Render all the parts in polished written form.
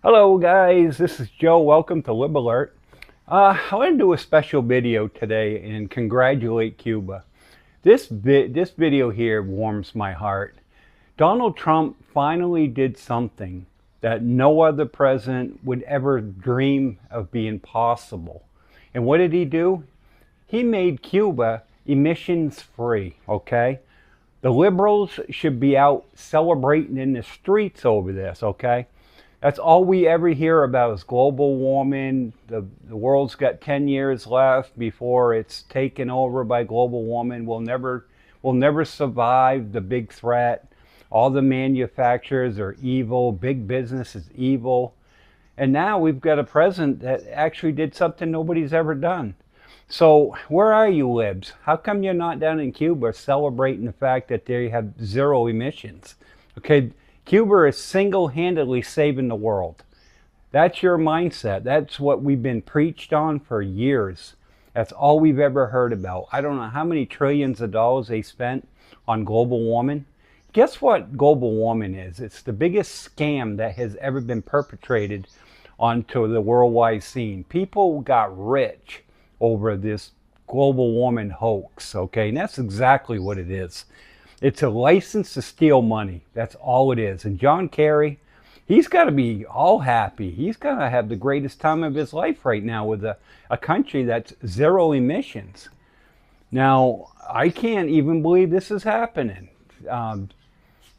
Hello guys, this is Joe. Welcome to Lib Alert. I want to do a special video today and congratulate Cuba. This video here warms my heart. Donald Trump finally did something that no other president would ever dream of being possible. And what did he do? He made Cuba emissions free, okay? The liberals should be out celebrating in the streets over this, okay? That's all we ever hear about is global warming. The world's got 10 years left before it's taken over by global warming. We'll never survive the big threat. All the manufacturers are evil. Big business is evil. And now we've got a president that actually did something nobody's ever done. So where are you libs? How come you're not down in Cuba celebrating the fact that they have zero emissions? Okay, Cuba is single-handedly saving the world. That's your mindset. That's what we've been preached on for years. That's all we've ever heard about. I don't know how many trillions of dollars they spent on global warming. Guess what global warming is? It's the biggest scam that has ever been perpetrated onto the worldwide scene. People got rich over this global warming hoax, okay? And that's exactly what it is. It's a license to steal money. That's all it is. And John Kerry, he's got to be all happy. He's going to have the greatest time of his life right now with a country that's zero emissions. Now, I can't even believe this is happening.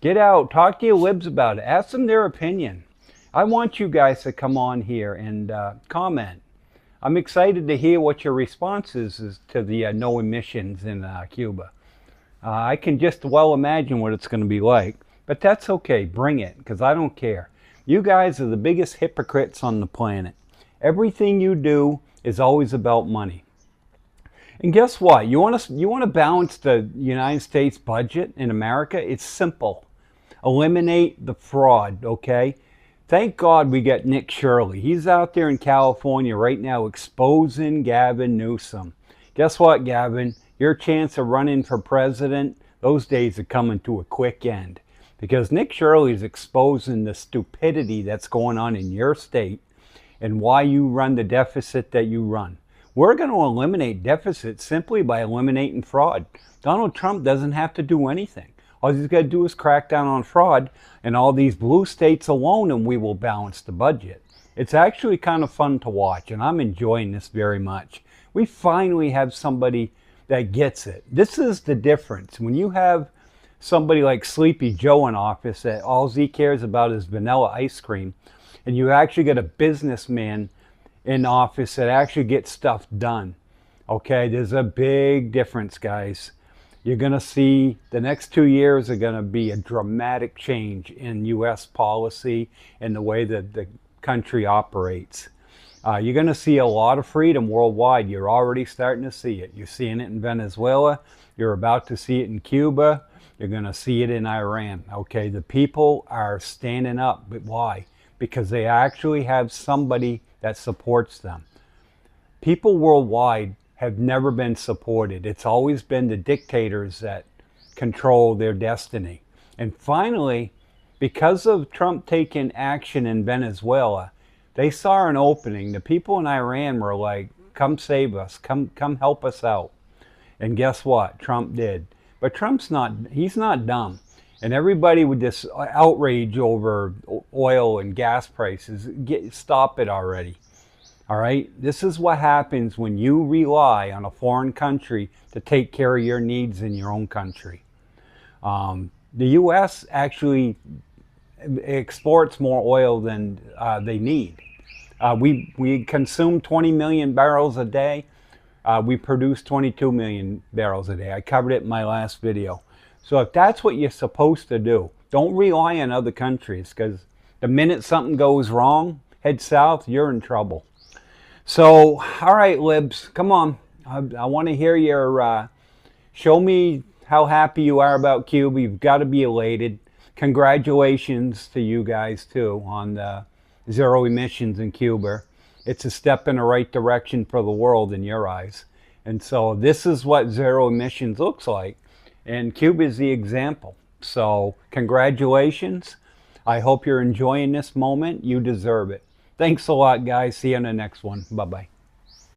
Get out, talk to your libs about it. Ask them their opinion. I want you guys to come on here and comment. I'm excited to hear what your response is to the no emissions in Cuba. I can just well imagine what it's going to be like. But that's okay. Bring it, because I don't care. You guys are the biggest hypocrites on the planet. Everything you do is always about money. And guess what? You want to balance the United States budget in America? It's simple. Eliminate the fraud, okay? Thank God we got Nick Shirley. He's out there in California right now exposing Gavin Newsom. Guess what, Gavin? Your chance of running for president, those days are coming to a quick end. Because Nick Shirley is exposing the stupidity that's going on in your state and why you run the deficit that you run. We're going to eliminate deficits simply by eliminating fraud. Donald Trump doesn't have to do anything. All he's got to do is crack down on fraud in all these blue states alone, and we will balance the budget. It's actually kind of fun to watch, and I'm enjoying this very much. We finally have somebody that gets it. This is the difference. When you have somebody like Sleepy Joe in office that all he cares about is vanilla ice cream, and you actually get a businessman in office that actually gets stuff done. Okay, there's a big difference, guys. You're going to see the next 2 years are going to be a dramatic change in U.S. policy and the way that the country operates. You're going to see a lot of freedom worldwide. You're already starting to see it. You're seeing it in Venezuela. You're about to see it in Cuba. You're going to see it in Iran. Okay, the people are standing up. But why? Because they actually have somebody that supports them. People worldwide have never been supported. It's always been the dictators that control their destiny. And finally, because of Trump taking action in Venezuela, they saw an opening. The people in Iran were like, come save us, come help us out. And guess what? Trump did. But he's not dumb. And everybody with this outrage over oil and gas prices, stop it already. All right? This is what happens when you rely on a foreign country to take care of your needs in your own country. The U.S. actually exports more oil than they need. We consume 20 million barrels a day. We produce 22 million barrels a day. I covered it in my last video. So if that's what you're supposed to do, don't rely on other countries, because the minute something goes wrong, head south, you're in trouble. So, all right, libs, come on. I want to hear your, show me how happy you are about Cuba. You've got to be elated. Congratulations to you guys, too, on the zero emissions in Cuba. It's a step in the right direction for the world in your eyes. And so this is what zero emissions looks like. And Cuba is the example. So congratulations. I hope you're enjoying this moment. You deserve it. Thanks a lot, guys. See you on the next one. Bye-bye.